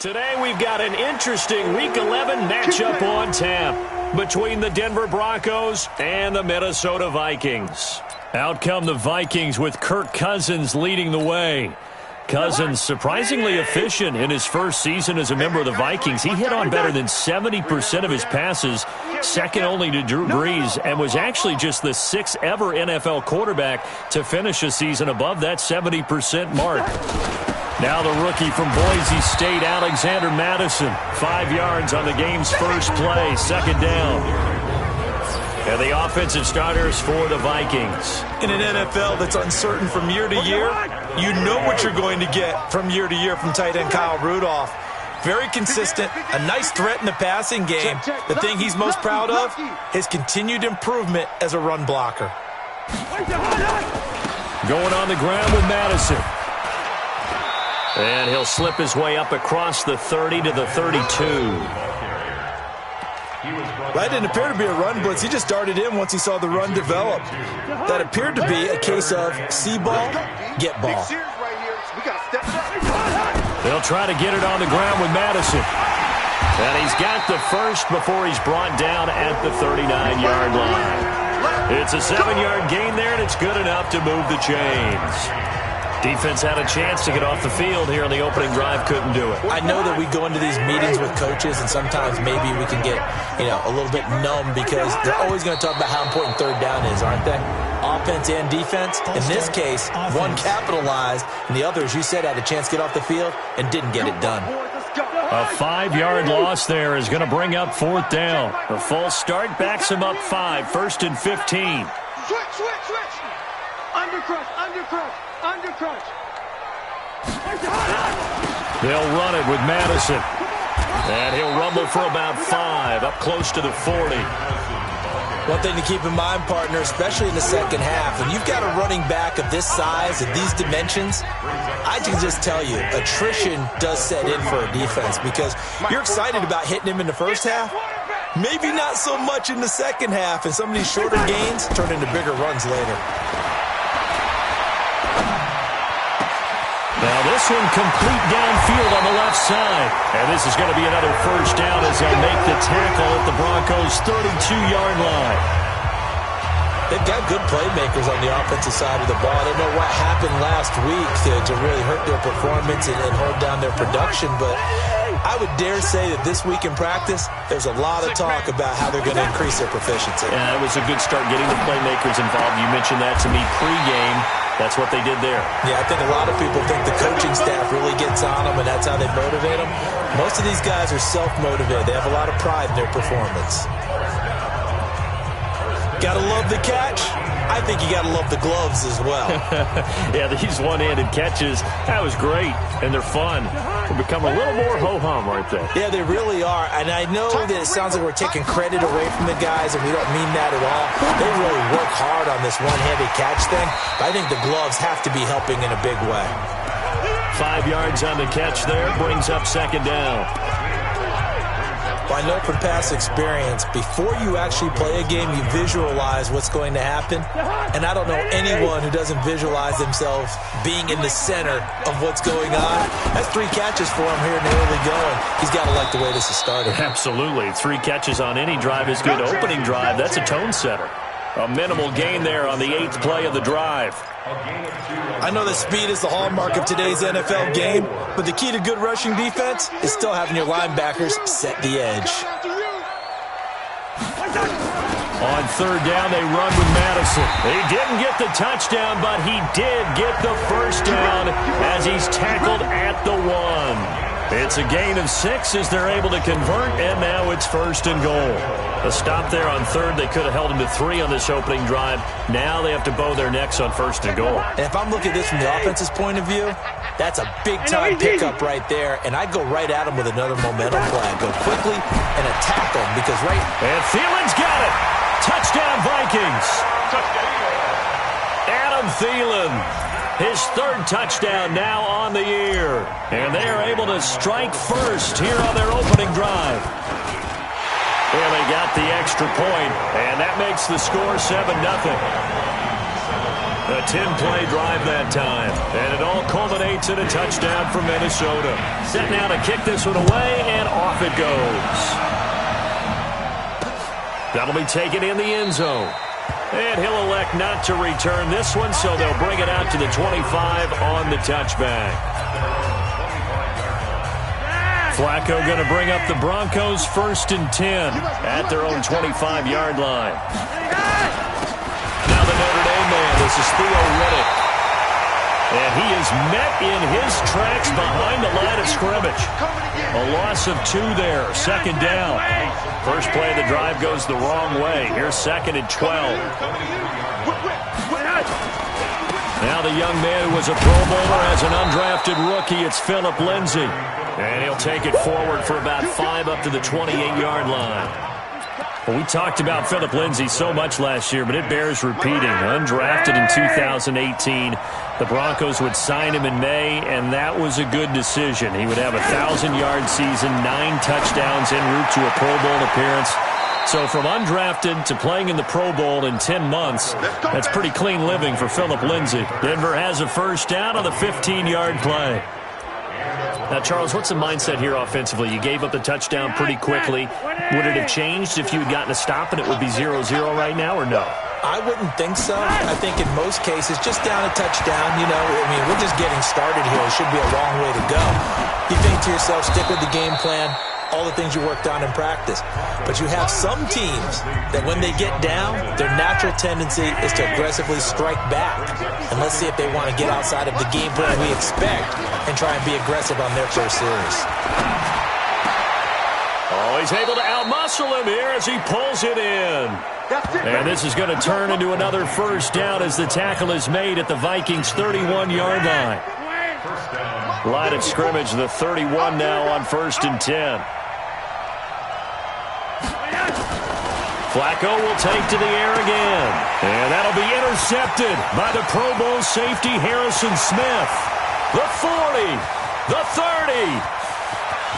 Today we've got an interesting Week 11 matchup on tap between the Denver Broncos and the Minnesota Vikings. Out come the Vikings with Kirk Cousins leading the way. Cousins surprisingly efficient in his first season as a member of the Vikings. He hit on better than 70% of his passes, second only to Drew Brees, and was actually just the sixth ever NFL quarterback to finish a season above that 70% mark. Now the rookie from Boise State, Alexander Mattison, 5 yards on the game's first play, second down. And the offensive starters for the Vikings. In an NFL that's uncertain from year to year, you know what you're going to get from year to year from tight end Kyle Rudolph. Very consistent, a nice threat in the passing game. The thing he's most proud of, his continued improvement as a run blocker. Going on the ground with Mattison. And he'll slip his way up across the 30 to the 32. That didn't appear to be a run blitz. He just darted in once he saw the run develop. That appeared to be a case of see ball, get ball. They'll try to get it on the ground with Mattison. And he's got the first before he's brought down at the 39-yard line. It's a 7-yard gain there, and it's good enough to move the chains. Defense had a chance to get off the field here on the opening drive, couldn't do it. I know that we go into these meetings with coaches, and sometimes maybe we can get, a little bit numb because they're always going to talk about how important third down is, aren't they? Offense and defense. In this case, one capitalized, and the other, as you said, had a chance to get off the field and didn't get it done. A 5-yard loss there is going to bring up fourth down. A false start backs him up 5, first and 15. Switch. Undercrush. They'll run it with Mattison. And he'll rumble for about 5, up close to the 40. One thing to keep in mind, partner, especially in the second half, when you've got a running back of this size and these dimensions, I can just tell you, attrition does set in for a defense because you're excited about hitting him in the first half, maybe not so much in the second half, and some of these shorter gains turn into bigger runs later. Now this one complete downfield on the left side. And this is going to be another first down as they'll make the tackle at the Broncos' 32-yard line. They've got good playmakers on the offensive side of the ball. I don't know what happened last week to really hurt their performance and hold down their production, but I would dare say that this week in practice, there's a lot of talk about how they're going to increase their proficiency. Yeah, it was a good start getting the playmakers involved. You mentioned that to me pregame. That's what they did there. Yeah, I think a lot of people think the coaching staff really gets on them, and that's how they motivate them. Most of these guys are self-motivated. They have a lot of pride in their performance. Gotta love the catch. I think you gotta love the gloves as well. Yeah, these one-handed catches, that was great, and they're fun. They become a little more ho-hum right there. Yeah, they really are, and I know that it sounds like we're taking credit away from the guys, and we don't mean that at all. They really work hard on this one-handed catch thing, but I think the gloves have to be helping in a big way. 5 yards on the catch there, brings up second down. Well, I know from past experience, before you actually play a game, you visualize what's going to happen. And I don't know anyone who doesn't visualize themselves being in the center of what's going on. That's 3 catches for him here in the early going. He's got to like the way this is started. Absolutely. 3 catches on any drive is good. Opening drive, that's a tone setter. A minimal gain there on the 8th play of the drive. I know that speed is the hallmark of today's NFL game, but the key to good rushing defense is still having your linebackers set the edge. On third down, they run with Mattison. He didn't get the touchdown, but he did get the first down as he's tackled at the 1. It's a gain of 6 as they're able to convert, and now it's first and goal. A stop there on third. They could have held him to 3 on this opening drive. Now they have to bow their necks on first and goal. And if I'm looking at this from the offense's point of view, that's a big-time pickup right there, and I'd go right at him with another momentum play. Go quickly and attack him because And Thielen's got it. Touchdown, Vikings. Adam Thielen. His 3rd touchdown now on the year. And they are able to strike first here on their opening drive. Well, they got the extra point, and that makes the score 7-0. A 10-play drive that time, and it all culminates in a touchdown for Minnesota. Set now to kick this one away, and off it goes. That'll be taken in the end zone. And he'll elect not to return this one, so they'll bring it out to the 25 on the touchback. Flacco going to bring up the Broncos 1st and 10 at their own 25-yard line. Now the Notre Dame man, this is Theo Riddick. And he is met in his tracks behind the line of scrimmage. A loss of 2 there, 2nd down. First play of the drive goes the wrong way. Here's 2nd and 12. Now the young man who was a Pro Bowler as an undrafted rookie, it's Philip Lindsay. And he'll take it forward for about 5 up to the 28-yard line. Well, we talked about Philip Lindsay so much last year, but it bears repeating. Undrafted in 2018. The Broncos would sign him in May, and that was a good decision. He would have a 1,000-yard season, 9 touchdowns en route to a Pro Bowl appearance. So from undrafted to playing in the Pro Bowl in 10 months, that's pretty clean living for Philip Lindsay. Denver has a first down on the 15-yard play. Now, Charles, what's the mindset here offensively? You gave up the touchdown pretty quickly. Would it have changed if you had gotten a stop and it would be 0-0 right now, or no? I wouldn't think so. I think in most cases, just down a touchdown, you know, I mean, we're just getting started here. It should be a long way to go. You think to yourself, stick with the game plan, all the things you worked on in practice. But you have some teams that when they get down, their natural tendency is to aggressively strike back. And let's see if they want to get outside of the game plan we expect and try and be aggressive on their first series. Oh, he's able to outmuscle him here as he pulls it in. And this is going to turn into another first down as the tackle is made at the Vikings' 31-yard line. Line of scrimmage, the 31 now on 1st and 10. Flacco will take to the air again. And that'll be intercepted by the Pro Bowl safety Harrison Smith. The 40, the 30,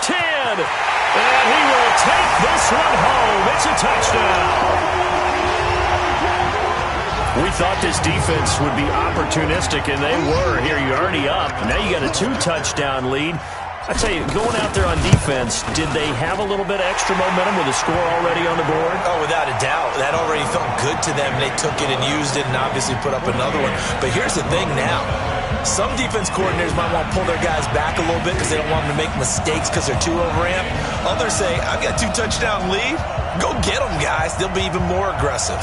10, and he will take this one home. It's a touchdown. We thought this defense would be opportunistic, and they were. Here, you're already up. Now you got a 2-touchdown lead. I tell you, going out there on defense, did they have a little bit of extra momentum with a score already on the board? Oh, without a doubt. That already felt good to them. They took it and used it and obviously put up another one. But here's the thing now. Some defense coordinators might want to pull their guys back a little bit because they don't want them to make mistakes because they're too overamped. Others say, I've got 2-touchdown lead. Go get them, guys. They'll be even more aggressive.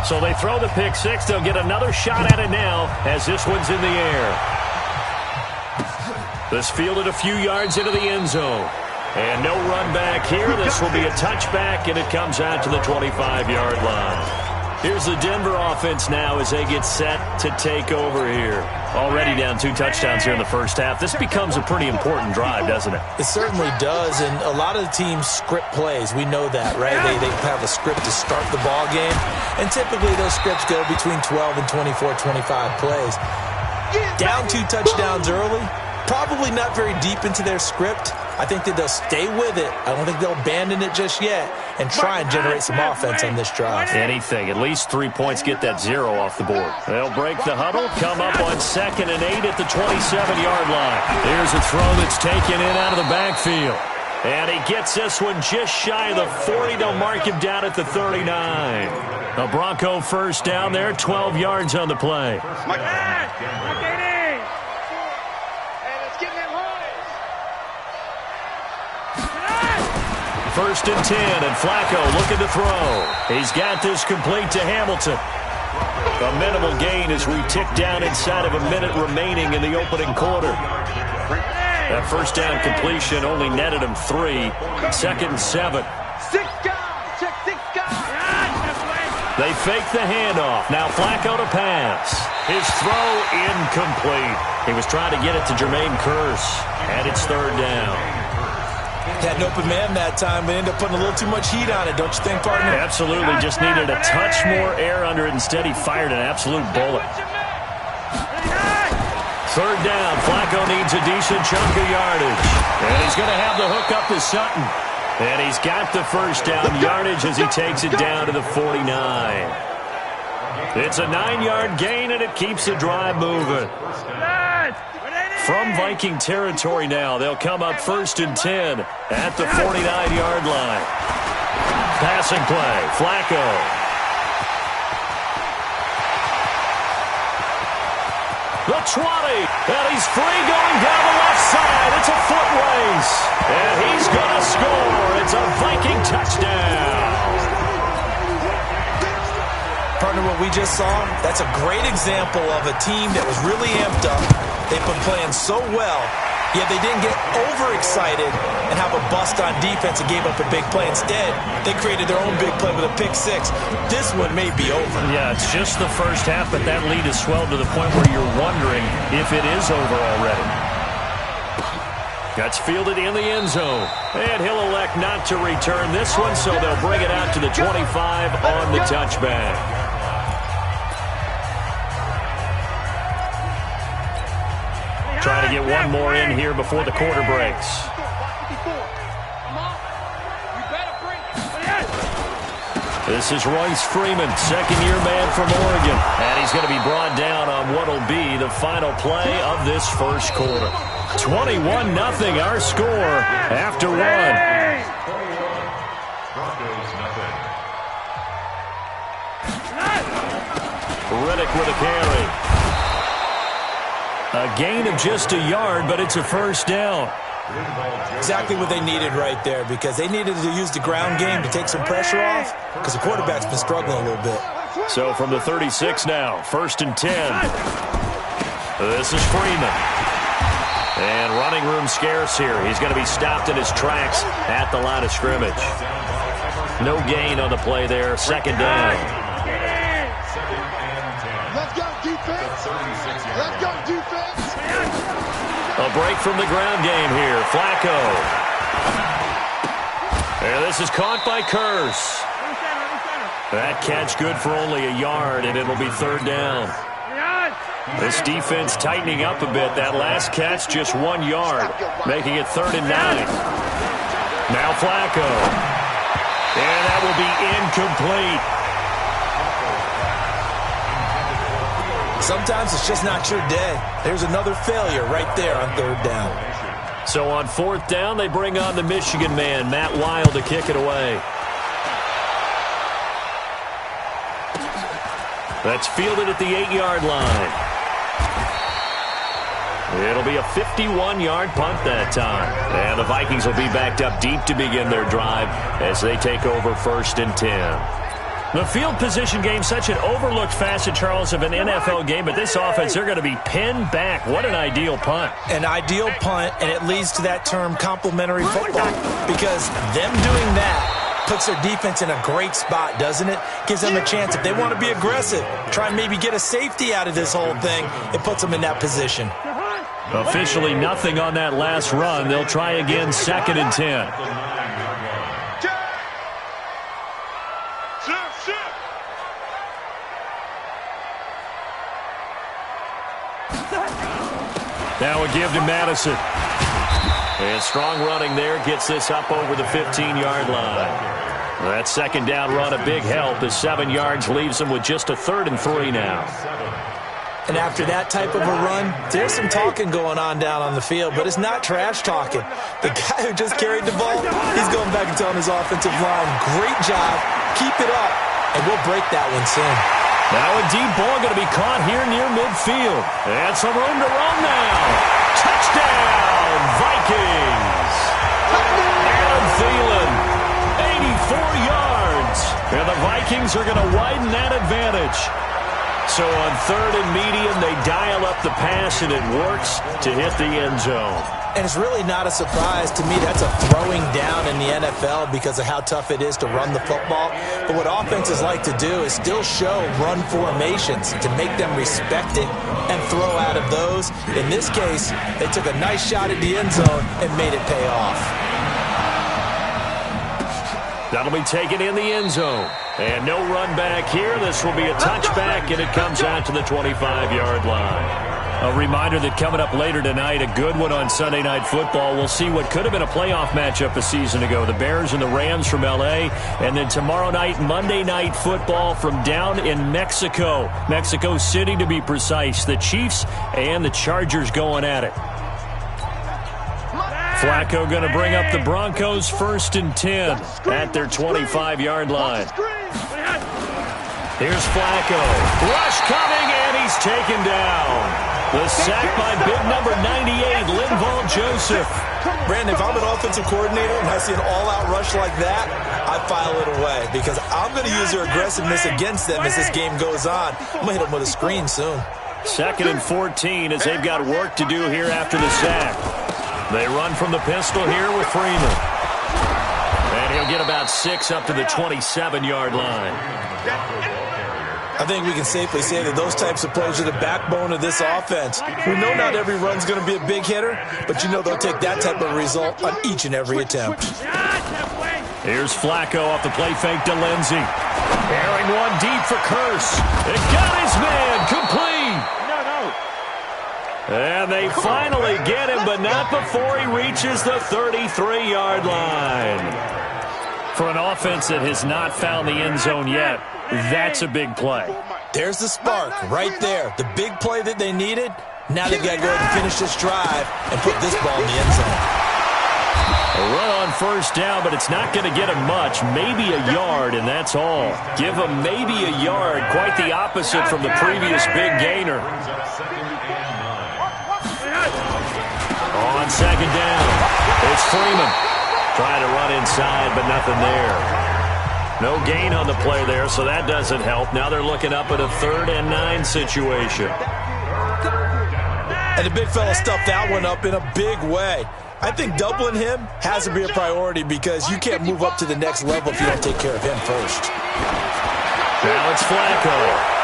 So they throw the pick six. They'll get another shot at it now as this one's in the air. This fielded a few yards into the end zone. And no run back here. This will be a touchback, and it comes out to the 25-yard line. Here's the Denver offense now as they get set to take over here. Already down 2 touchdowns here in the first half. This becomes a pretty important drive, doesn't it? It certainly does, and a lot of the teams script plays. We know that, right? They have a script to start the ball game, and typically those scripts go between 12 and 24, 25 plays. Down 2 touchdowns early, probably not very deep into their script. I think that they'll stay with it. I don't think they'll abandon it just yet and try and generate some offense on this drive. Anything. At least 3 points, get that 0 off the board. They'll break the huddle, come up on 2nd and 8 at the 27-yard line. Here's a throw that's taken in out of the backfield. And he gets this one just shy of the 40. They'll mark him down at the 39. A Bronco first down there, 12 yards on the play. First and 10, and Flacco looking to throw. He's got this complete to Hamilton. A minimal gain as we tick down inside of a minute remaining in the opening quarter. That first down completion only netted him 3. 2nd and 7. They fake the handoff. Now Flacco to pass. His throw incomplete. He was trying to get it to Jermaine Kearse, and it's 3rd down. Had an open man that time, but ended up putting a little too much heat on it, don't you think, partner? Absolutely. Just needed a touch more air under it. Instead, he fired an absolute bullet. 3rd down. Flacco needs a decent chunk of yardage. And he's going to have the hook up to Sutton. And he's got the first down yardage as he takes it down to the 49. It's a 9-yard gain, and it keeps the drive moving. From Viking territory now, they'll come up 1st and 10 at the 49-yard line. Passing play, Flacco. The 20, and he's free going down the left side. It's a foot race, and he's going to score. It's a Viking touchdown. Partner, what we just saw, that's a great example of a team that was really amped up. They've been playing so well, yet they didn't get overexcited and have a bust on defense and gave up a big play. Instead, they created their own big play with a pick six. This one may be over. Yeah, it's just the first half, but that lead has swelled to the point where you're wondering if it is over already. That's fielded in the end zone. And he'll elect not to return this one, so they'll bring it out to the 25 on the touchback. Trying to get one more in here before the quarter breaks. This is Royce Freeman, second-year man from Oregon. And he's going to be brought down on what will be the final play of this first quarter. 21-0 our score after one. Riddick with a carry. A gain of just a yard, but it's a first down. Exactly what they needed right there, because they needed to use the ground game to take some pressure off, because the quarterback's been struggling a little bit. So from the 36 now, 1st and 10. This is Freeman. And running room scarce here. He's going to be stopped in his tracks at the line of scrimmage. No gain on the play there. 2nd down. Let's go, defense. Let's go, defense. A break from the ground game here. Flacco. And this is caught by Curse. That catch good for only a yard, and it'll be 3rd down. This defense tightening up a bit. That last catch just 1 yard, making it 3rd and 9. Now Flacco. And that will be incomplete. Sometimes it's just not your day. There's another failure right there on 3rd down. So on 4th down, they bring on the Michigan man, Matt Wild, to kick it away. That's fielded at the 8-yard line. It'll be a 51-yard punt that time. And the Vikings will be backed up deep to begin their drive as they take over 1st and 10. The field position game, such an overlooked facet, Charles, of an NFL game, but this offense, they're going to be pinned back. What an ideal punt. An ideal punt, and it leads to that term complementary football, because them doing that puts their defense in a great spot, doesn't it? Gives them a chance. If they want to be aggressive, try and maybe get a safety out of this whole thing, it puts them in that position. Officially nothing on that last run. They'll try again, 2nd and 10. Now a give to Madison. And strong running there gets this up over the 15-yard line. That 2nd down run a big help as 7 yards leaves them with just a 3rd and 3 now. And after that type of a run, there's some talking going on down on the field, but it's not trash talking. The guy who just carried the ball, he's going back and telling his offensive line, great job, keep it up, and we'll break that one soon. Now a deep ball going to be caught here near midfield. And some room to run now. Touchdown, Vikings. Adam Thielen, 84 yards. And the Vikings are going to widen that advantage. So on 3rd and medium, they dial up the pass, and it works to hit the end zone. And it's really not a surprise to me. That's a throwing down in the NFL because of how tough it is to run the football. But what offenses like to do is still show run formations to make them respect it and throw out of those. In this case, they took a nice shot at the end zone and made it pay off. That'll be taken in the end zone. And no run back here. This will be a touchback, and it comes out to the 25-yard line. A reminder that coming up later tonight, a good one on Sunday Night Football. We'll see what could have been a playoff matchup a season ago. The Bears and the Rams from L.A. And then tomorrow night, Monday Night Football from down in Mexico. Mexico City, to be precise. The Chiefs and the Chargers going at it. Flacco going to bring up the Broncos 1st and 10 at their 25-yard line. Here's Flacco. Rush coming, and he's taken down. The sack by big number 98, Linval Joseph. Brandon, if I'm an offensive coordinator and I see an all-out rush like that, I file it away because I'm going to use their aggressiveness against them as this game goes on. I'm going to hit them with a screen soon. 2nd and 14 as they've got work to do here after the sack. They run from the pistol here with Freeman. And he'll get about 6 up to the 27-yard line. I think we can safely say that those types of plays are the backbone of this offense. We know not every run's going to be a big hitter, but you know they'll take that type of result on each and every attempt. Here's Flacco off the play fake to Lindsey. Airing one deep for Curse. It got his man complete. And they finally get him, but not before he reaches the 33-yard line. For an offense that has not found the end zone yet, that's a big play. There's the spark right there. The big play that they needed. Now they've got to go ahead and finish this drive and put this ball in the end zone. A run on 1st down, but it's not going to get him much. Maybe a yard, and that's all. Give him maybe a yard. Quite the opposite from the previous big gainer. On 2nd down, it's Freeman. Trying to run inside, but nothing there. No gain on the play there, so that doesn't help. Now they're looking up at a 3rd and 9 situation. And the big fella stuffed that one up in a big way. I think doubling him has to be a priority because you can't move up to the next level if you don't take care of him first. Now it's Flacco.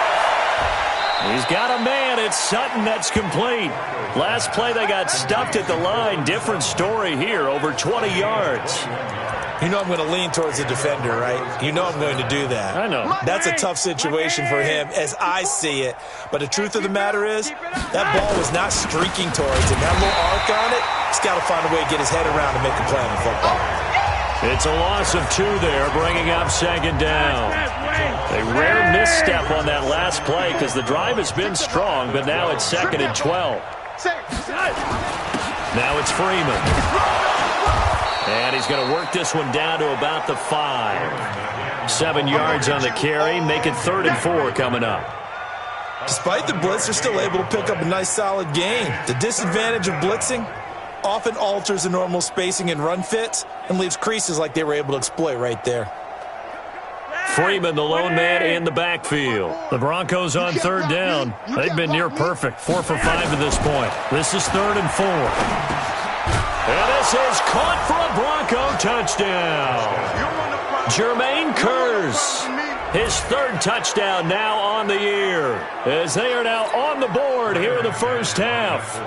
He's got a man. It's Sutton that's complete. Last play they got stuffed at the line. Different story here, over 20 yards. You know I'm going to lean towards the defender, right? You know I'm going to do that. I know. That's a tough situation for him as I see it. But the truth of the matter is, that ball was not streaking towards him. That little arc on it, he's got to find a way to get his head around and make a play on the football. It's a loss of 2 there, bringing up 2nd down. A rare misstep on that last play because the drive has been strong, but now it's 2nd and 12. Now it's Freeman. And he's going to work this one down to about the 5. 7 yards on the carry. Make it 3rd and 4 coming up. Despite the blitz, they're still able to pick up a nice solid gain. The disadvantage of blitzing often alters the normal spacing and run fits and leaves creases like they were able to exploit right there. Freeman, the lone man in the backfield. The Broncos on 3rd down. They've been near perfect. 4 for 5 to this point. This is 3rd and 4. And this is caught for a Bronco touchdown. Jermaine Curse, his 3rd touchdown now on the year, as they are now on the board here in the 1st half.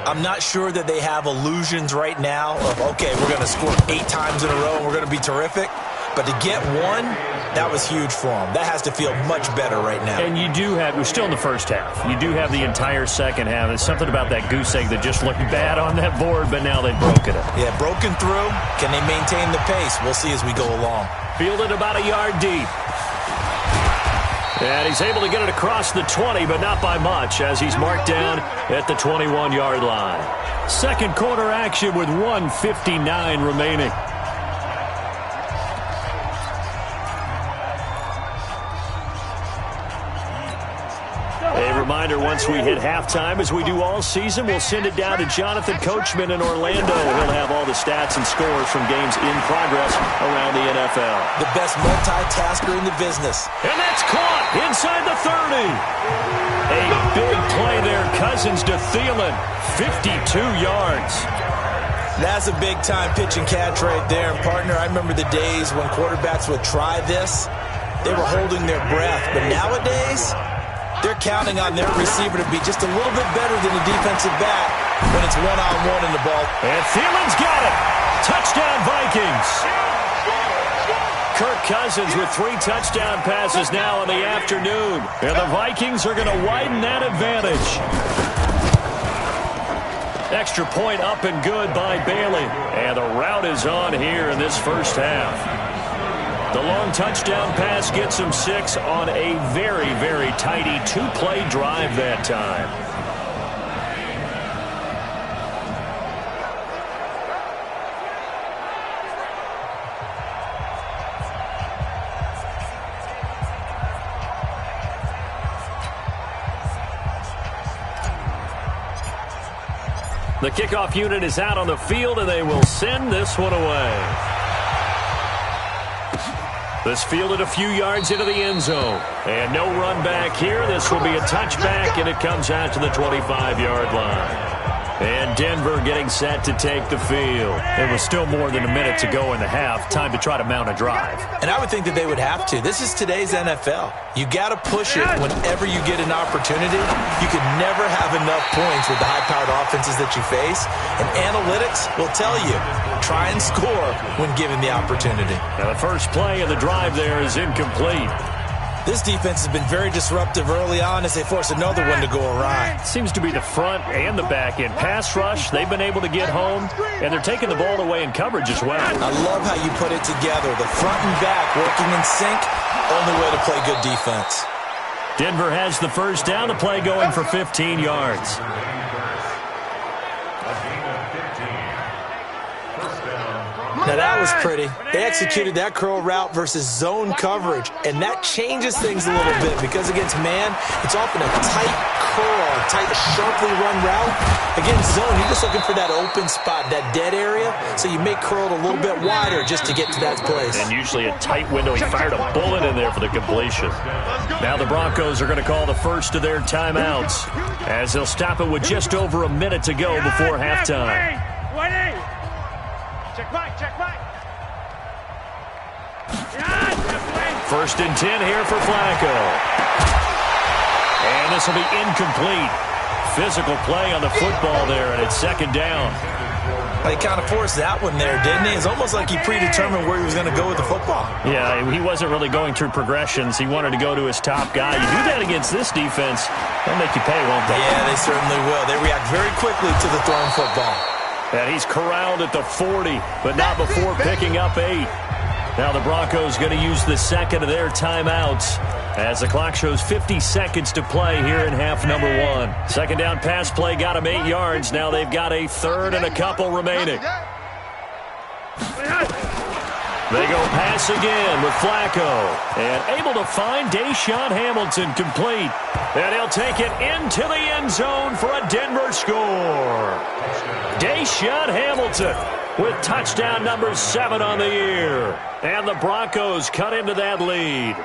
I'm not sure that they have illusions right now of, okay, we're going to score 8 times in a row and we're going to be terrific. But to get one, that was huge for them. That has to feel much better right now. And you do have, we're still in the 1st half. You do have the entire 2nd half. There's something about that goose egg that just looked bad on that board, but now they've broken it. Yeah, broken through. Can they maintain the pace? We'll see as we go along. Fielded about a yard deep. And he's able to get it across the 20, but not by much, as he's marked down at the 21-yard line. 2nd quarter action with 1:59 remaining. A reminder, once we hit halftime, as we do all season, we'll send it down to Jonathan Coachman in Orlando. He'll have all the stats and scores from games in progress around the NFL. The best multitasker in the business. And that's caught inside the 30. A big play there, Cousins to Thielen, 52 yards. That's a big-time pitch and catch right there. And, partner, I remember the days when quarterbacks would try this. They were holding their breath. But nowadays, they're counting on their receiver to be just a little bit better than the defensive back when it's one-on-one in the ball. And Thielen's got it. Touchdown, Vikings. Kirk Cousins with 3 touchdown passes now in the afternoon. And the Vikings are going to widen that advantage. Extra point up and good by Bailey. And the route is on here in this first half. The long touchdown pass gets him 6 on a very, very tidy 2-play drive that time. The kickoff unit is out on the field, and they will send this one away. This fielded a few yards into the end zone. And no run back here. This will be a touchback, and it comes out to the 25-yard line. And Denver getting set to take the field. It was still more than a minute to go in the half. Time to try to mount a drive. And I would think that they would have to. This is today's NFL. You got to push it whenever you get an opportunity. You can never have enough points with the high-powered offenses that you face. And analytics will tell you, try and score when given the opportunity. Now the first play of the drive there is incomplete. This defense has been very disruptive early on as they force another one to go awry. Seems to be the front and the back end. Pass rush, they've been able to get home, and they're taking the ball away in coverage as well. I love how you put it together. The front and back working in sync, only way to play good defense. Denver has the first down, the play going for 15 yards. Now that was pretty. They executed that curl route versus zone coverage, and that changes things a little bit because against man, it's often a tight curl, a tight, sharply run route. Against zone, you're just looking for that open spot, that dead area, so you make curl a little bit wider just to get to that place. And usually a tight window. He fired a bullet in there for the completion. Now the Broncos are going to call the first of their timeouts as they'll stop it with just over a minute to go before halftime. Check back. First and 10 here for Flacco. And this will be incomplete. Physical play on the football there, and it's second down. Well, he kind of forced that one there, didn't he? It's almost like he predetermined where he was going to go with the football. Yeah, he wasn't really going through progressions. He wanted to go to his top guy. You do that against this defense, they'll make you pay, won't they? Yeah, they certainly will. They react very quickly to the thrown football. And he's corralled at the 40, but not before picking up 8. Now the Broncos going to use the second of their timeouts as the clock shows 50 seconds to play here in half number 1. Second down pass play got them 8 yards. Now they've got a third and a couple remaining. They go pass again with Flacco. And able to find Deshaun Hamilton complete. And he'll take it into the end zone for a Denver score. Deshaun Hamilton with touchdown number 7 on the year. And the Broncos cut into that lead.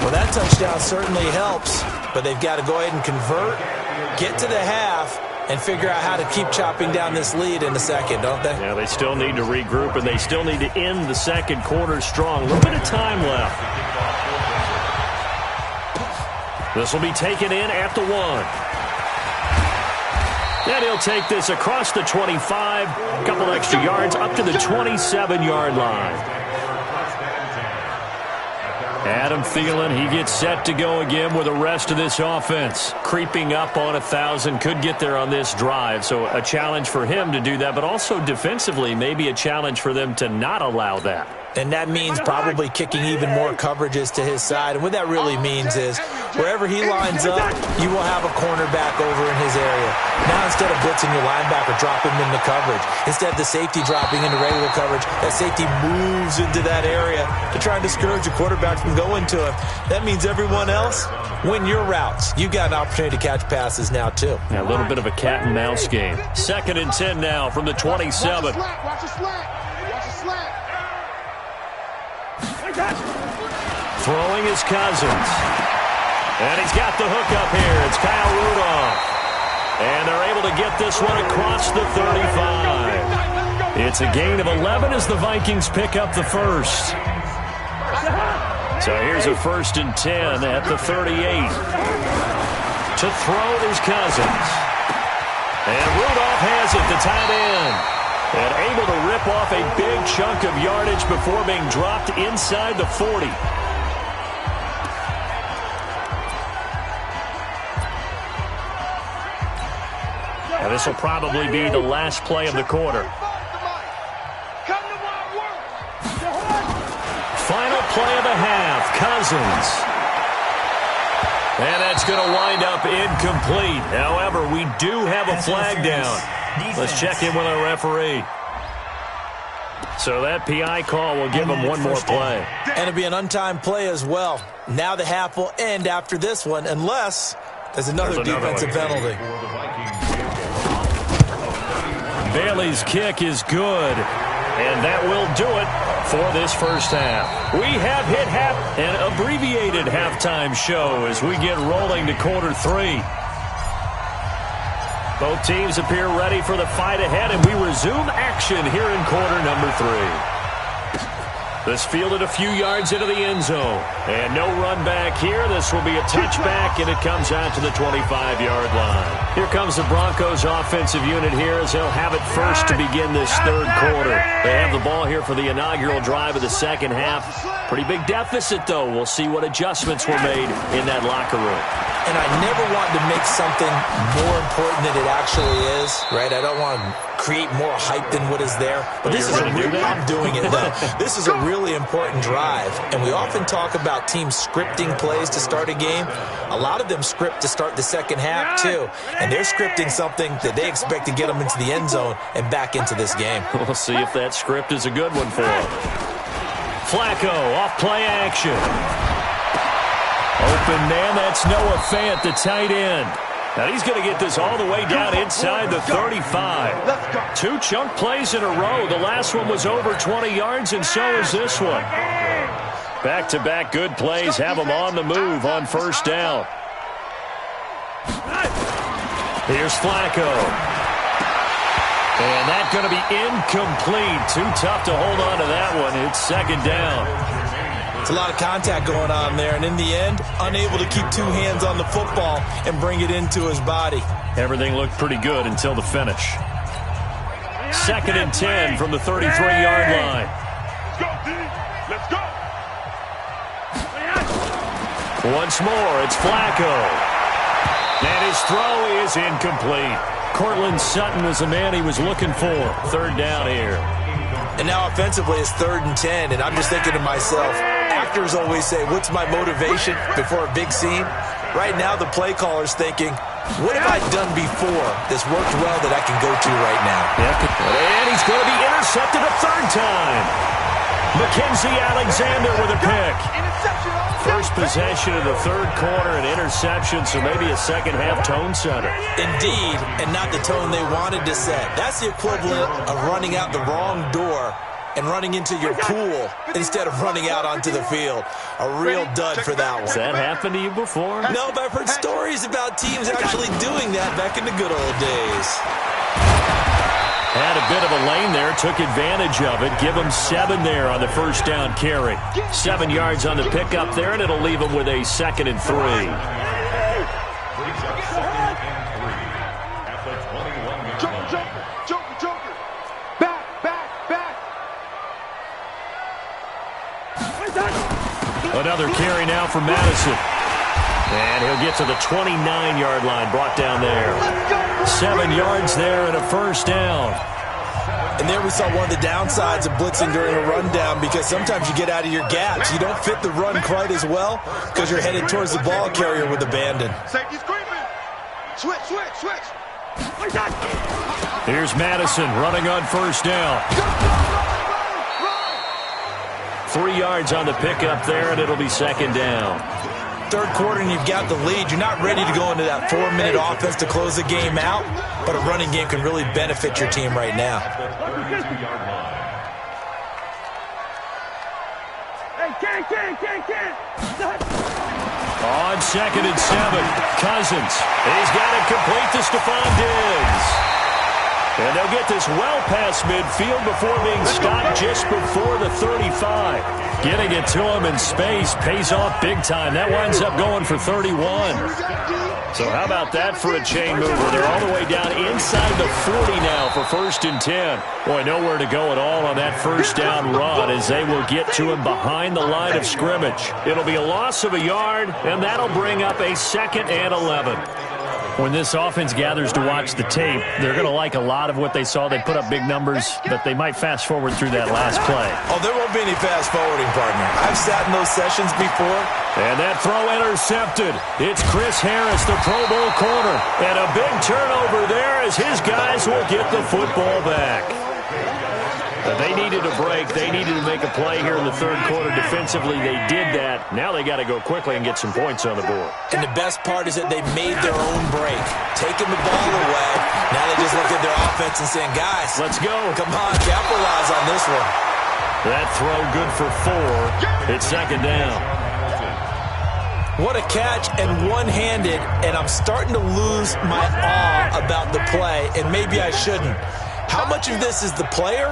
Well, that touchdown certainly helps, but they've got to go ahead and convert, get to the half, and figure out how to keep chopping down this lead in the second, don't they? Yeah, they still need to regroup, and they still need to end the second quarter strong. A little bit of time left. This will be taken in at the 1. And he'll take this across the 25, a couple extra yards, up to the 27-yard line. Adam Thielen, he gets set to go again with the rest of this offense. Creeping up on 1,000, could get there on this drive. So a challenge for him to do that, but also defensively, maybe a challenge for them to not allow that. And that means probably kicking even more coverages to his side. And what that really means is wherever he lines up, you will have a cornerback over in his area. Now instead of blitzing your linebacker, drop him into coverage. Instead of the safety dropping into regular coverage, that safety moves into that area to try and discourage the quarterback from going to him. That means everyone else, win your routes. You've got an opportunity to catch passes now, too. Yeah, a little bit of a cat and mouse game. Second and 10 now from the 27. Watch the slack. Throwing is Cousins. And he's got the hook up here. It's Kyle Rudolph. And they're able to get this one across the 35. It's a gain of 11 as the Vikings pick up the first. So here's a first and 10 at the 38. To throw is Cousins. And Rudolph has it, the tight end. And able to rip off a big chunk of yardage before being dropped inside the 40. And this will probably be the last play of the quarter. Final play of the half, Cousins. And that's going to wind up incomplete. However, we do have a flag down. Let's check in with our referee. So that PI call will give him one more play. And it'll be an untimed play as well. Now the half will end after this one, unless there's another defensive penalty. Bailey's kick is good. And that will do it for this first half. We have hit an abbreviated halftime show as we get rolling to quarter 3. Both teams appear ready for the fight ahead, and we resume action here in quarter number 3. This fielded a few yards into the end zone. And no run back here. This will be a touchback, and it comes out to the 25-yard line. Here comes the Broncos offensive unit here as they'll have it first to begin this third quarter. They have the ball here for the inaugural drive of the second half. Pretty big deficit, though. We'll see what adjustments were made in that locker room. And I never want to make something more important than it actually is, right? I don't want to create more hype than what is there. But this is I'm doing it, though. This is a really important drive. And we often talk about teams scripting plays to start a game. A lot of them script to start the second half, too. And they're scripting something that they expect to get them into the end zone and back into this game. We'll see if that script is a good one for them. Flacco off play action. Open man, that's Noah Fant, the tight end. Now he's going to get this all the way down inside the 35. 2 chunk plays in a row. The last one was over 20 yards, and so is this one. Back-to-back good plays have them on the move on first down. Here's Flacco. And that's going to be incomplete. Too tough to hold on to that one. It's second down. It's a lot of contact going on there, and in the end, unable to keep 2 hands on the football and bring it into his body. Everything looked pretty good until the finish. 2nd and 10 from the 33-yard line. Let's go. Once more, it's Flacco. And his throw is incomplete. Cortland Sutton was the man he was looking for. 3rd down here. And now offensively it's 3rd and 10, and I'm just thinking to myself, actors always say, what's my motivation before a big scene? Right now the play caller's thinking, what have I done before that's worked well that I can go to right now? And he's going to be intercepted a 3rd time. Mackenzie Alexander with a pick. First possession of the 3rd quarter, an interception, so maybe a second-half tone setter. Indeed, and not the tone they wanted to set. That's the equivalent of running out the wrong door and running into your pool instead of running out onto the field. A real dud for that one. Has that happened to you before? No, but I've heard stories about teams actually doing that back in the good old days. Had a bit of a lane there, took advantage of it. Give him 7 there on the first down carry. 7 yards on the pickup there, and it'll leave him with a 2nd and 3. Joker. Back. Another carry now for Madison. And he'll get to the 29-yard line, brought down there. 7 yards there and a first down. And there we saw one of the downsides of blitzing during a rundown, because sometimes you get out of your gaps. You don't fit the run quite as well because you're headed towards the ball carrier with abandon. Safety's creeping. Switch. Here's Madison running on first down. 3 yards on the pickup there, and it'll be 2nd down. 3rd quarter and you've got the lead. You're not ready to go into that 4-minute offense to close the game out, but a running game can really benefit your team right now. On 2nd and 7, Cousins. He's got it complete to Stephon Diggs. And they'll get this well past midfield before being stopped just before the 35. Getting it to him in space pays off big time. That winds up going for 31. So how about that for a chain mover? They're all the way down inside the 40 now for 1st and 10. Boy, nowhere to go at all on that first down run as they will get to him behind the line of scrimmage. It'll be a loss of a yard, and that'll bring up a 2nd and 11. When this offense gathers to watch the tape, they're going to like a lot of what they saw. They put up big numbers, but they might fast forward through that last play. Oh, there won't be any fast forwarding, partner. I've sat in those sessions before. And that throw intercepted. It's Chris Harris, the Pro Bowl corner. And a big turnover there as his guys will get the football back. They needed a break. They needed to make a play here in the 3rd quarter. Defensively, they did that. Now they got to go quickly and get some points on the board. And the best part is that they made their own break. Taking the ball away. Now they just look at their offense and saying, guys, let's go. Come on, capitalize on this one. That throw good for 4. It's 2nd down. What a catch, and one-handed, and I'm starting to lose my awe about the play, and maybe I shouldn't. How much of this is the player?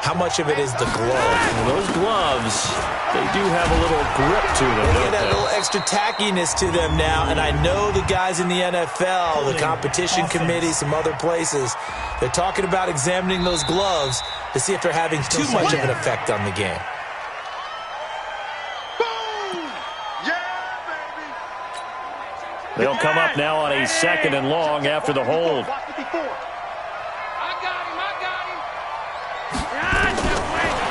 How much of it is the glove? Well, those gloves, they do have a little grip to them, They don't get that they? little extra tackiness to them now, and I know the guys in the NFL, the competition committee, some other places, they're talking about examining those gloves to see if they're having too much of an effect on the game. They'll come up now on a 2nd and long after the hold.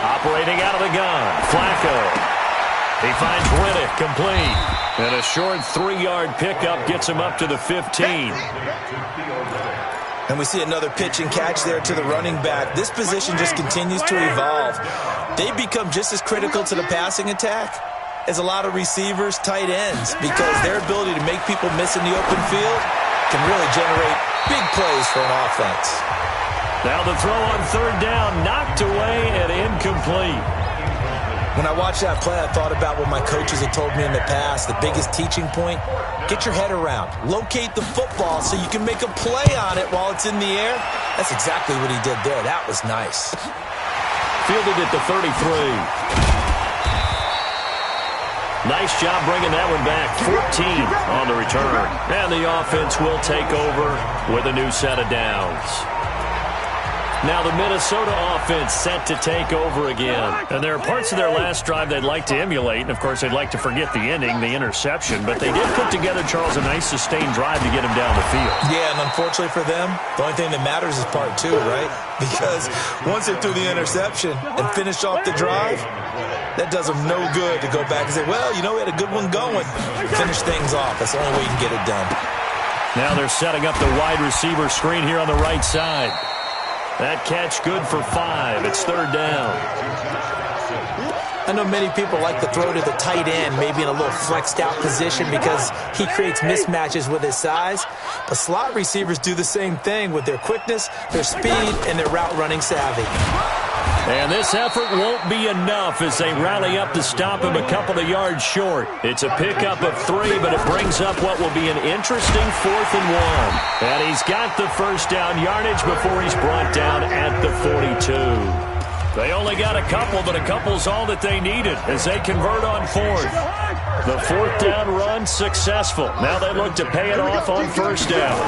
Operating out of the gun, Flacco. He finds Riddick, complete. And a short 3-yard pickup gets him up to the 15. And we see another pitch and catch there to the running back. This position just continues to evolve. They become just as critical to the passing attack as a lot of receivers, tight ends, because their ability to make people miss in the open field can really generate big plays for an offense. Now the throw on 3rd down, knocked away and incomplete. When I watched that play, I thought about what my coaches had told me in the past. The biggest teaching point, get your head around. Locate the football so you can make a play on it while it's in the air. That's exactly what he did there. That was nice. Fielded at the 33. Nice job bringing that one back. 14 on the return. And the offense will take over with a new set of downs. Now the Minnesota offense set to take over again. And there are parts of their last drive they'd like to emulate. And, of course, they'd like to forget the ending, the interception. But they did put together, Charles, a nice sustained drive to get him down the field. Yeah, and unfortunately for them, the only thing that matters is part 2, right? Because once they threw the interception and finished off the drive, that does them no good to go back and say, well, you know, we had a good one going. Finish things off. That's the only way you can get it done. Now they're setting up the wide receiver screen here on the right side. That catch good for 5. It's 3rd down. I know many people like to throw to the tight end, maybe in a little flexed out position because he creates mismatches with his size. But slot receivers do the same thing with their quickness, their speed, and their route running savvy. And this effort won't be enough as they rally up to stop him a couple of yards short. It's a pickup of 3, but it brings up what will be an interesting 4th and 1. And he's got the first down yardage before he's brought down at the 42. They only got a couple, but a couple's all that they needed as they convert on 4th. The 4th down run successful. Now they look to pay it off on 1st down.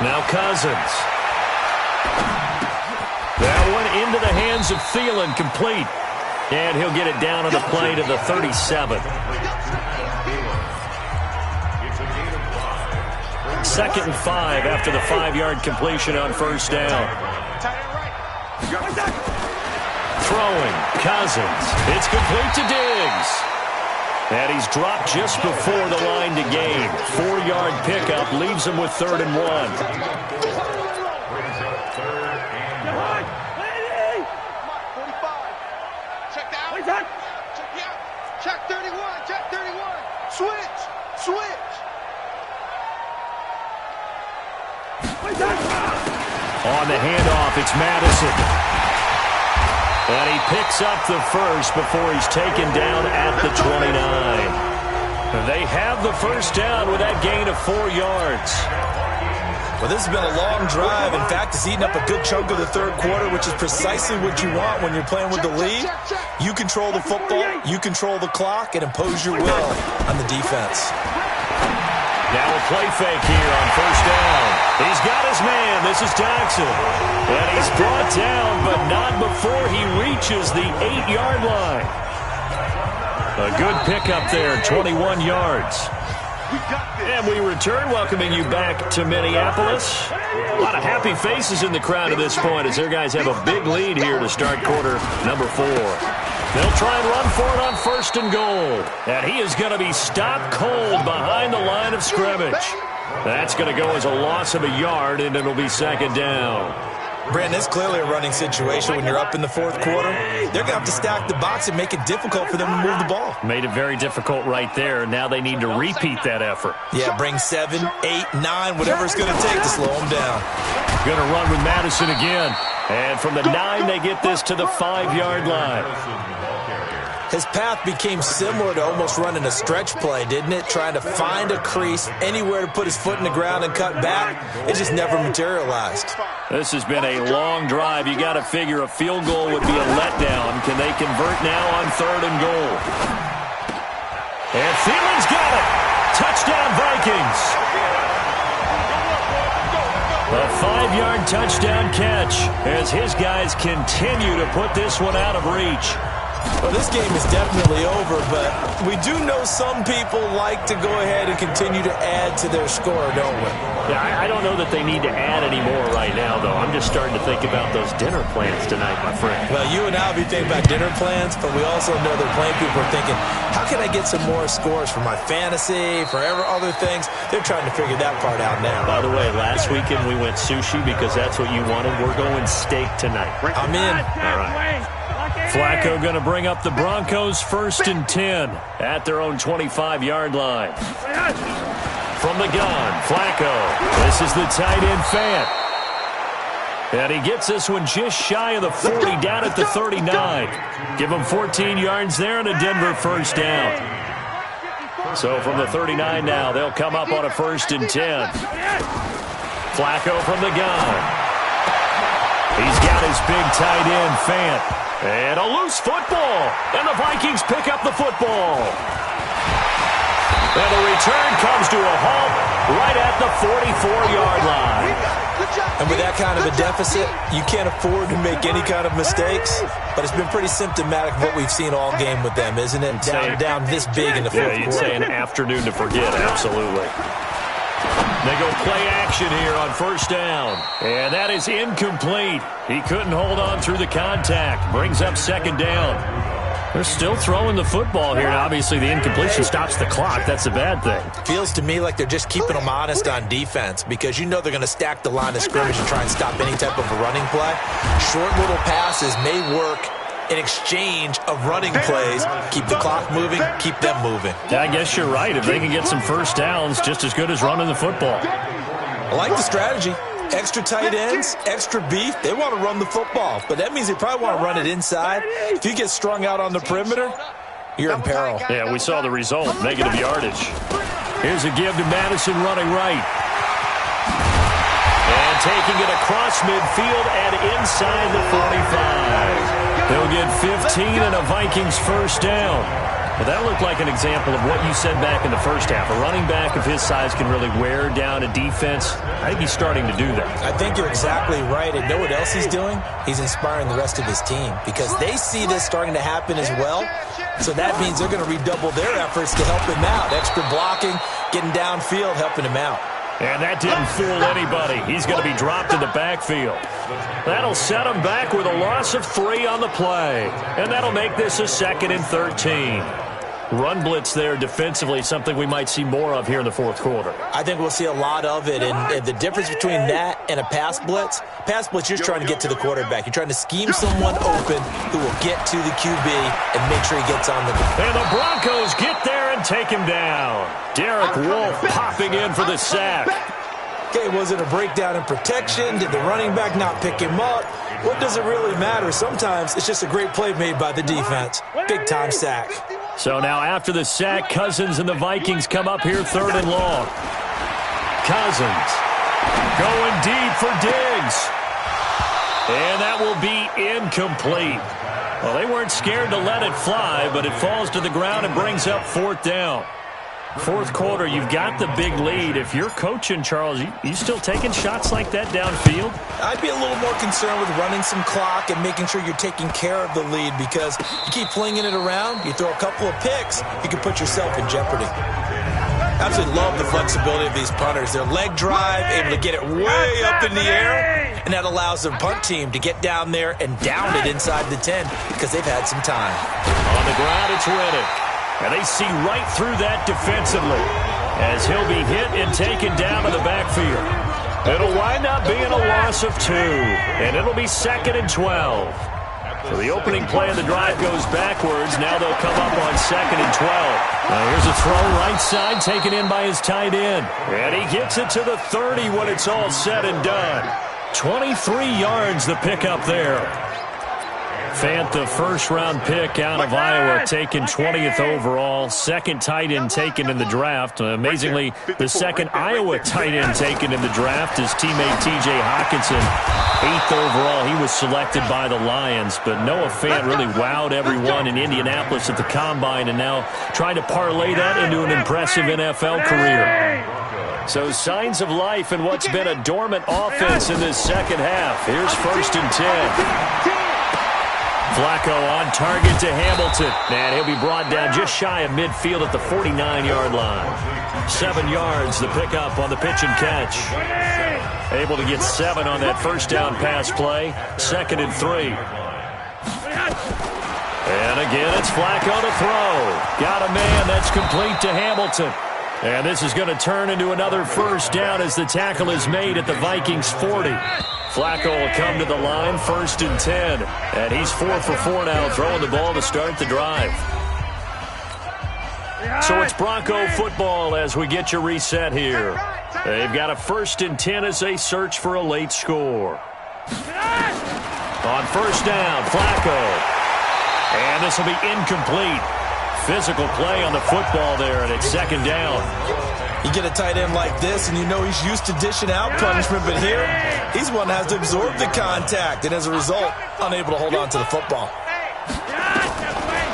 Now Cousins. That one into the hands of Thielen, complete. And he'll get it down on the play to the 37. 2nd and 5 after the 5-yard completion on 1st down. Throwing, Cousins. It's complete to Diggs. And he's dropped just before the line to gain. 4-yard pickup leaves him with 3rd and 1. Check 31, check 31. Switch. On the handoff, it's Madison. And he picks up the first before he's taken down at the 29. They have the first down with that gain of 4 yards. Well, this has been a long drive. In fact, it's eaten up a good chunk of the 3rd quarter, which is precisely what you want when you're playing with the lead. You control the football, you control the clock, and impose your will on the defense. Now a play fake here on first down. He's got his man. This is Jackson. And he's brought down, but not before he reaches the 8-yard line. A good pickup there, 21 yards. And we return, welcoming you back to Minneapolis. A lot of happy faces in the crowd at this point as their guys have a big lead here to start quarter number 4. They'll try and run for it on first and goal. And he is going to be stopped cold behind the line of scrimmage. That's going to go as a loss of a yard, and it'll be second down. Brandon, it's clearly a running situation when you're up in the fourth quarter. They're going to have to stack the box and make it difficult for them to move the ball. Made it very difficult right there. Now they need to repeat that effort. Yeah, bring 7, 8, 9, whatever it's going to take to slow them down. Going to run with Madison again. And from the 9, they get this to the 5-yard line. His path became similar to almost running a stretch play, didn't it? Trying to find a crease, anywhere to put his foot in the ground and cut back. It just never materialized. This has been a long drive. You got to figure a field goal would be a letdown. Can they convert now on third and goal? And Thielen's got it. Touchdown, Vikings. A 5-yard touchdown catch as his guys continue to put this one out of reach. Well, this game is definitely over, but we do know some people like to go ahead and continue to add to their score, don't we? Yeah, I don't know that they need to add any more right now, though. I'm just starting to think about those dinner plans tonight, my friend. Well, you and I will be thinking about dinner plans, but we also know that playing people are thinking, how can I get some more scores for my fantasy, for other things? They're trying to figure that part out now. By the way, last weekend we went sushi because that's what you wanted. We're going steak tonight. I'm in. All right. Flacco going to bring up the Broncos first and 10 at their own 25-yard line. From the gun, Flacco. This is the tight end, Fant. And he gets this one just shy of the 40, down at the 39. Give him 14 yards there and a Denver first down. So from the 39 now, they'll come up on a first and 10. Flacco from the gun. He's got his big tight end, Fant. And a loose football. And the Vikings pick up the football. And the return comes to a halt right at the 44-yard line. And with that kind of a deficit, you can't afford to make any kind of mistakes. But it's been pretty symptomatic of what we've seen all game with them, isn't it? Down this big in the fourth quarter. You'd say an afternoon to forget, absolutely. They go play action here on first down. And that is incomplete. He couldn't hold on through the contact. Brings up second down. They're still throwing the football here. Obviously, the incompletion stops the clock. That's a bad thing. Feels to me like they're just keeping them honest on defense because you know they're going to stack the line of scrimmage and try and stop any type of a running play. Short little passes may work in exchange of running plays. Keep the clock moving, keep them moving. I guess you're right. If they can get some first downs, just as good as running the football. I like the strategy. Extra tight ends, extra beef. They want to run the football, but that means they probably want to run it inside. If you get strung out on the perimeter, you're in peril. Yeah, we saw the result, negative yardage. Here's a give to Madison running right. And taking it across midfield and inside the 45. They'll get 15 and a Vikings first down. Well, that looked like an example of what you said back in the first half. A running back of his size can really wear down a defense. I think he's starting to do that. I think you're exactly right. And know what else he's doing? He's inspiring the rest of his team because they see this starting to happen as well. So that means they're going to redouble their efforts to help him out. Extra blocking, getting downfield, helping him out. And that didn't fool anybody. He's going to be dropped in the backfield. That'll set him back with a loss of 3 on the play. And that'll make this a second and 13. Run blitz there defensively, something we might see more of here in the fourth quarter. I think we'll see a lot of it, and the difference between that and a pass blitz, you're trying to get to the quarterback. You're trying to scheme someone open who will get to the QB and make sure he gets on the ground. And the Broncos get there and take him down. Derek Wolfe popping in for the sack. Okay, was it a breakdown in protection? Did the running back not pick him up? What does it really matter? Sometimes it's just a great play made by the defense. Big-time sack. So now after the sack, Cousins and the Vikings come up here third and long. Cousins going deep for Diggs. And that will be incomplete. Well, they weren't scared to let it fly, but it falls to the ground and brings up fourth down. Fourth quarter, you've got the big lead. If you're coaching, Charles, you still taking shots like that downfield? I'd be a little more concerned with running some clock and making sure you're taking care of the lead, because you keep flinging it around, you throw a couple of picks, you can put yourself in jeopardy. Absolutely love the flexibility of these punters. Their leg drive, able to get it way up in the air, and that allows their punt team to get down there and down it inside the 10 because they've had some time. On the ground, it's Riddick. And they see right through that defensively as he'll be hit and taken down to the backfield. It'll wind up being a loss of 2, and it'll be 2nd and 12. So the opening play of the drive goes backwards. Now they'll come up on 2nd and 12. Now here's a throw right side taken in by his tight end. And he gets it to the 30 when it's all said and done. 23 yards the pickup there. Fant, the first-round pick out of Iowa, taken 20th overall. Second tight end taken in the draft. Amazingly, the second Iowa tight end taken in the draft is teammate T.J. Hockenson. 8th overall, he was selected by the Lions. But Noah Fant really wowed everyone in Indianapolis at the Combine, and now trying to parlay that into an impressive NFL career. So signs of life in what's been a dormant offense in this second half. Here's 1st and 10. Flacco on target to Hamilton, and he'll be brought down just shy of midfield at the 49-yard line. 7 yards, the pickup on the pitch and catch. Able to get 7 on that first down pass play. 2nd and 3. And again, it's Flacco to throw. Got a man that's complete to Hamilton. And this is going to turn into another first down as the tackle is made at the Vikings 40. Flacco will come to the line, 1st and 10. And he's 4 for 4 now, throwing the ball to start the drive. So it's Bronco football as we get you reset here. They've got a 1st and 10 as they search for a late score. On 1st down, Flacco. And this will be incomplete. Physical play on the football there, and it's 2nd down. You get a tight end like this, and you know he's used to dishing out punishment, but here, he's one that has to absorb the contact, and as a result, unable to hold on to the football.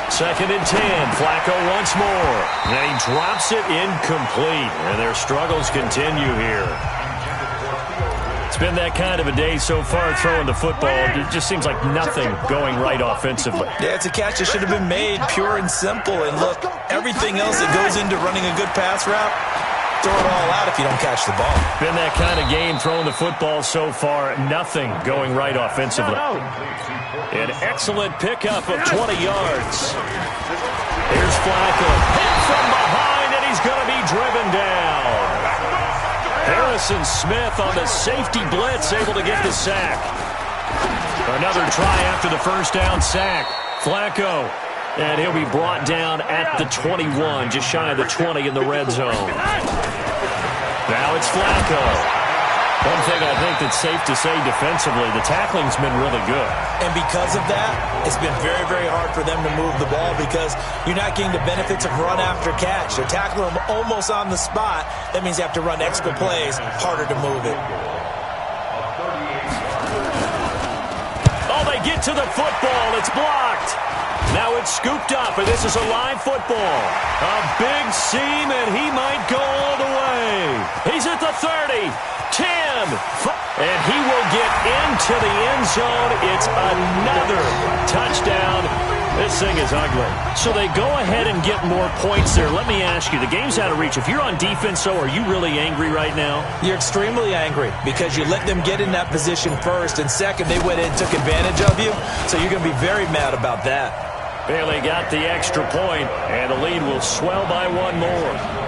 2nd and 10, Flacco once more, and he drops it incomplete, and their struggles continue here. It's been that kind of a day so far throwing the football. It just seems like nothing going right offensively. Yeah, it's a catch that should have been made, pure and simple. And look, everything else that goes into running a good pass route, throw it all out if you don't catch the ball. Been that kind of game throwing the football so far. Nothing going right offensively. An excellent pickup of 20 yards. Here's Flacco. Hit from behind, and he's going to be driven down. Harrison Smith on the safety blitz, able to get the sack. Another try after the first down sack. Flacco, and he'll be brought down at the 21, just shy of the 20 in the red zone. Now it's Flacco. One thing I think that's safe to say defensively, the tackling's been really good. And because of that, it's been very, very hard for them to move the ball because you're not getting the benefits of run after catch. They're tackling them almost on the spot. That means you have to run extra plays, harder to move it. Oh, they get to the football. It's blocked. Now it's scooped up, and this is a live football. A big seam, and he might go all the way. He's at the 30. 10, and he will get into the end zone. It's another touchdown. This thing is ugly. So they go ahead and get more points there. Let me ask you, the game's out of reach. If you're on defense, so are you really angry right now? You're extremely angry because you let them get in that position first, and second, they went in and took advantage of you. So you're going to be very mad about that. Bailey got the extra point, and the lead will swell by 1 more.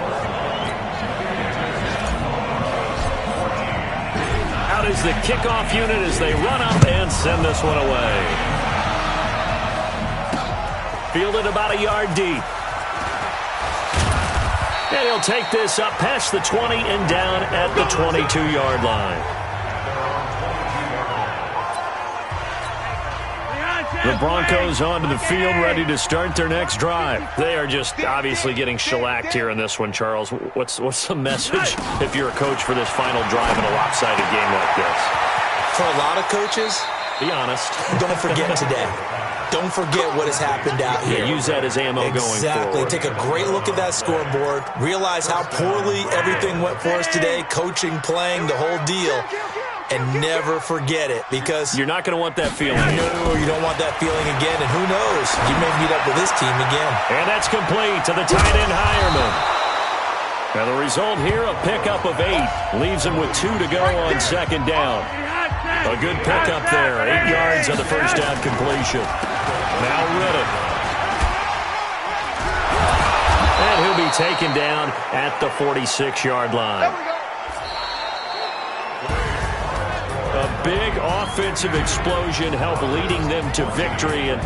Is the kickoff unit as they run up and send this one away. Fielded about a yard deep. And he'll take this up past the 20 and down at the 22-yard line. The Broncos onto the field, ready to start their next drive. They are just obviously getting shellacked here in this one, Charles. What's the message if you're a coach for this final drive in a lopsided game like this? For a lot of coaches, be honest. Don't forget today. don't forget what has happened out here. Yeah, use that as ammo going forward. Exactly. Take a great look at that scoreboard. Realize how poorly everything went for us today, coaching, playing, the whole deal. And never forget it, because you're not going to want that feeling. No, you don't want that feeling again. And who knows? You may meet up with this team again. And that's complete to the tight end, Hireman. Now the result here, a pickup of 8. Leaves him with 2 to go on second down. A good pickup there. 8 yards on the first down completion. Now Riddick. And he'll be taken down at the 46-yard line. A big offensive explosion helped leading them to victory. And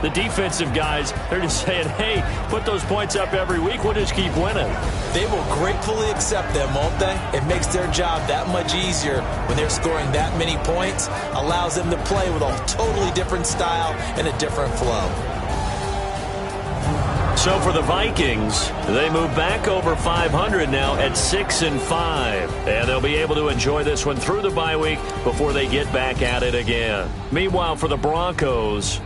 the defensive guys, they're just saying, hey, put those points up every week. We'll just keep winning. They will gratefully accept them, won't they? It makes their job that much easier when they're scoring that many points. Allows them to play with a totally different style and a different flow. So for the Vikings, they move back over 500 now at 6-5. And they'll be able to enjoy this one through the bye week before they get back at it again. Meanwhile, for the Broncos...